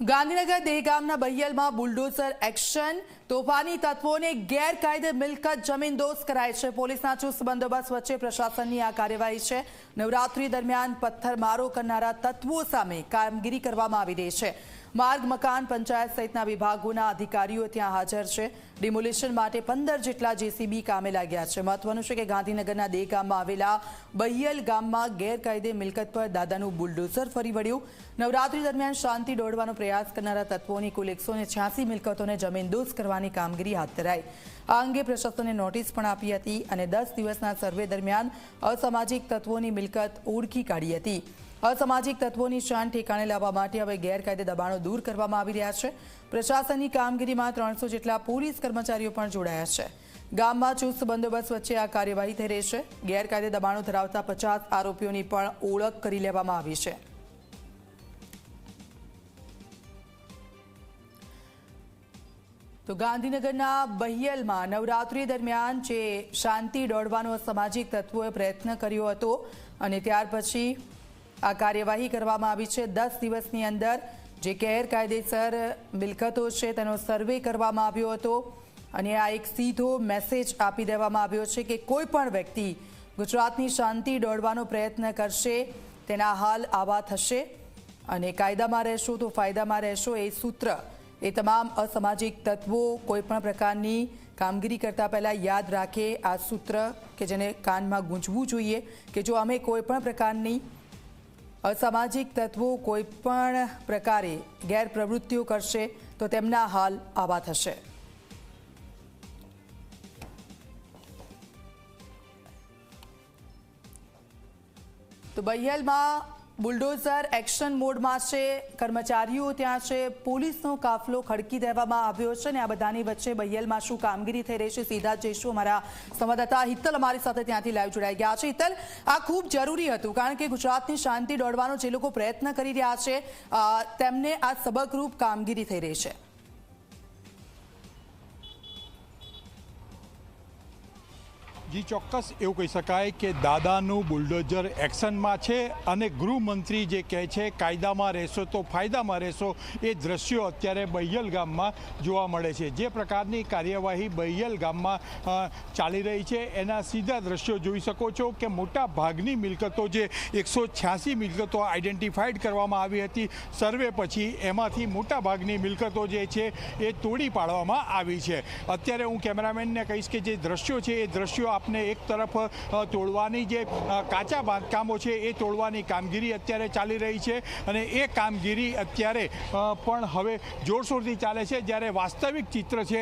Gandhinagar દેગામના બહિયલમાં bulldozer action, તોફાની તત્વોને ગેરકાયદે મિલકત જમીનદોસ્ત કરાય છે। પોલીસના ચુસ્ત બંદોબસ્ત વચ્ચે પ્રશાસનની આ કાર્યવાહી છે। નવરાત્રી દરમિયાન પથ્થરમારો કરનારા તત્વો સામે કામગીરી કરવામાં આવી રહી છે। માર્ગ મકાન પંચાયત સહિતના વિભાગોના અધિકારીઓ ત્યાં હાજર છે। ડિમોલિશન માટે 15 જેટલા જેસીબી કામે લાગ્યા છે। મહત્વનું છે કે ગાંધીનગરના દેગામમાં આવેલા બહિયલ ગામમાં ગેરકાયદે મિલકત પર દાદાનું બુલડોઝર ફરી વળ્યું। નવરાત્રી દરમિયાન શાંતિ દોડવાનો પ્રયાસ કરનારા તત્વોની કુલ 186 મિલકતોને જમીનદોસ્ત કરવાની કામગીરી હાથ ધરાઈ। આ અંગે પ્રશાસને નોટિસ પણ આપી હતી અને 10 દિવસના સર્વે દરમિયાન અસામાજિક તત્વોની મિલકત ઓળખી કાઢી હતી। અસામાજિક તત્વોની શાન ઠેકાણે લાવવા માટે હવે ગેરકાયદે દબાણો દૂર કરવામાં આવી રહ્યા છે। પ્રશાસનની કામગીરીમાં 300 જેટલા પોલીસ કર્મચારીઓ પણ જોડાયા છે। ગામમાં ચુસ્ત બંદોબસ્ત વચ્ચે આ કાર્યવાહી થઈ રહી છે। ગેરકાયદે દબાણો ધરાવતા 50 આરોપીઓની પણ ઓળખ કરી લેવામાં આવી છે। તો ગાંધીનગરના બહિયલમાં નવરાત્રી દરમિયાન જે શાંતિ દોડવાનો અસામાજિક તત્વોએ પ્રયત્ન કર્યો હતો અને ત્યાર પછી આ કાર્યવાહી કરવામાં આવી છે। 10 દિવસની અંદર જે ગેરકાયદેસર મિલકતો છે તેનો સર્વે કરવામાં આવ્યો હતો અને આ એક સીધો મેસેજ આપી દેવામાં આવ્યો છે કે કોઈ પણ વ્યક્તિ ગુજરાતની શાંતિ દોડવાનો પ્રયત્ન કરશે તેના હાલ આવા થશે અને કાયદામાં રહેશો તો ફાયદામાં રહેશો એ સૂત્ર એ તમામ અસામાજિક તત્વો કોઈ પણ પ્રકારની કામગીરી કરતા પહેલા યાદ રાખે। આ સૂત્ર કે જેને કાનમાં ગૂંજવું જોઈએ કે જો અમે કોઈ પણ પ્રકારની અસામાજિક તત્વો કોઈ પણ પ્રકારે ગેરપ્રવૃત્તિઓ કરશે તો તેમના હાલ આવા થશે। તો બહિયલમાં બુલડોઝર એક્શન મોડમાં છે। કર્મચારીઓ ત્યાં છે। પોલીસનો કાફલો ખડકી દેવામાં આવ્યો છે અને આ બધાની વચ્ચે બહિયલમાં શું કામગીરી થઈ રહી છે સીધા જઈશું। અમારા સંવાદદાતા હિતલ અમારી સાથે ત્યાંથી લાઈવ જોડાઈ ગયા છે। હિતલ, આ ખૂબ જરૂરી હતું કારણ કે ગુજરાતની શાંતિ દોડવાનો જે લોકો પ્રયત્ન કરી રહ્યા છે તેમને આ સબકરૂપ કામગીરી થઈ રહી છે। જી ચોક્કસ એવું કહી શકાય કે દાદાનું બુલડોઝર એક્શનમાં છે અને ગૃહમંત્રી જે કહે છે કાયદામાં રહેશો તો ફાયદામાં રહેશો એ દ્રશ્યો અત્યારે બહિયલ ગામમાં જોવા મળે છે। જે પ્રકારની કાર્યવાહી બહિયલ ગામમાં ચાલી રહી છે એના સીધા દ્રશ્યો જોઈ શકો છો કે મોટા ભાગની મિલકતો જે 186 મિલકતો આઈડેન્ટિફાઈડ કરવામાં આવી હતી સર્વે પછી એમાંથી મોટા ભાગની મિલકતો જે છે એ તોડી પાડવામાં આવી છે। અત્યારે હું કેમેરામેનને કહીશ કે જે દ્રશ્યો છે એ દ્રશ્યો આપને એક તરફ તોડવાની જે કાચા બાંધકામો છે એ તોડવાની કામગીરી અત્યારે ચાલી રહી છે અને એ કામગીરી અત્યારે પણ હવે જોરશોરથી ચાલે છે। જ્યારે વાસ્તવિક ચિત્ર છે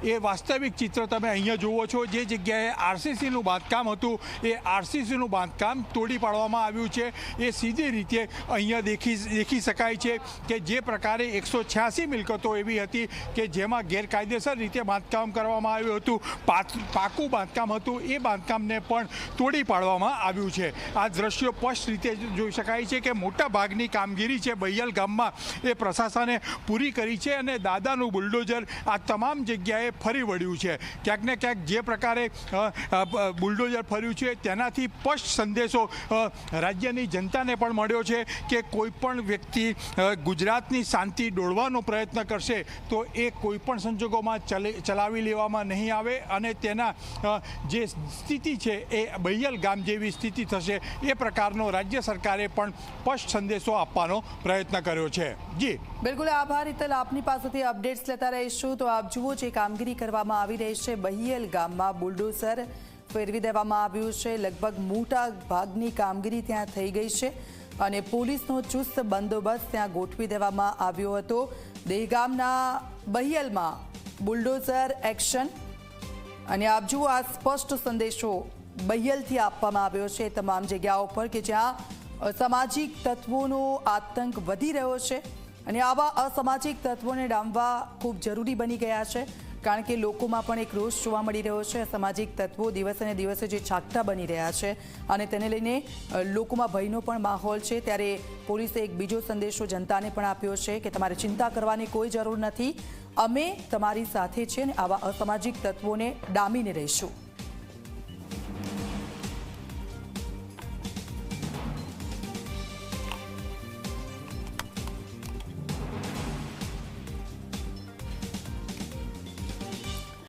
એ વાસ્તવિક ચિત્ર તમે અહીંયા જુઓ છો। જે જગ્યાએ આરસીસીનું બાંધકામ હતું એ આરસીસીનું બાંધકામ તોડી પાડવામાં આવ્યું છે। એ સીધી રીતે અહીંયા દેખી શકાય છે કે જે પ્રકારે 186 મિલકતો એવી હતી કે જેમાં ગેરકાયદેસર રીતે બાંધકામ કરવામાં આવ્યું હતું, પાકું બાંધકામ હતું, એ બાંધકામને પણ તોડી પાડવામાં આવ્યું છે। આ દ્રશ્યો સ્પષ્ટ રીતે જોઈ શકાય છે કે મોટા ભાગની કામગીરી છે બહિયલ ગામમાં એ પ્રશાસને પૂરી કરી છે અને દાદાનું બુલડોઝર આ તમામ જગ્યાએ ફરી વળ્યું છે। ક્યાંક ને ક્યાંક જે પ્રકારે બુલડોઝર ફર્યું છે તેનાથી સ્પષ્ટ સંદેશો રાજ્યની જનતાને પણ મળ્યો છે કે કોઈ પણ વ્યક્તિ ગુજરાતની શાંતિ દોડવાનો પ્રયત્ન કરશે તો એ કોઈ પણ સંજોગોમાં ચલાવી લેવામાં નહીં આવે અને તેના જે સ્થિતિ છે એ બહિયલ ગામ જેવી સ્થિતિ થશે એ પ્રકારનો રાજ્ય સરકારે પણ સ્પષ્ટ સંદેશો આપવાનો પ્રયત્ન કર્યો છે। જી બિલકુલ આભાર હિતલ, આપની પાસેથી અપડેટ્સ લેતા રહીશું। તો આપ જુઓ જે કામગીરી કરવામાં આવી રહી છે બહિયલ ગામમાં બુલડોઝર ફેરવી દેવામાં આવ્યું છે। લગભગ મોટા ભાગની કામગીરી ત્યાં થઈ ગઈ છે અને પોલીસનો ચુસ્ત બંદોબસ્ત ત્યાં ગોઠવી દેવામાં આવ્યો હતો। દહેગામના બહિયલમાં બુલડોઝર એક્શન અને આપ જુઓ આ સ્પષ્ટ સંદેશો બહિયલથી આપવામાં આવ્યો છે તમામ જગ્યાઓ પર કે જ્યાં અસામાજિક તત્વોનો આતંક વધી રહ્યો છે અને આવા અસામાજિક તત્વોને ડામવા ખૂબ જરૂરી બની ગયા છે કારણ કે લોકોમાં પણ એક રોષ જોવા મળી રહ્યો છે। અસામાજિક તત્વો દિવસે ને દિવસે જે છાકટા બની રહ્યા છે અને તેને લઈને લોકોમાં ભયનો પણ માહોલ છે। ત્યારે પોલીસે એક બીજો સંદેશો જનતાને પણ આપ્યો છે કે તમારે ચિંતા કરવાની કોઈ જરૂર નથી, અમે તમારી સાથે છીએ અને આવા અસામાજિક તત્વોને ડામીને રહીશું।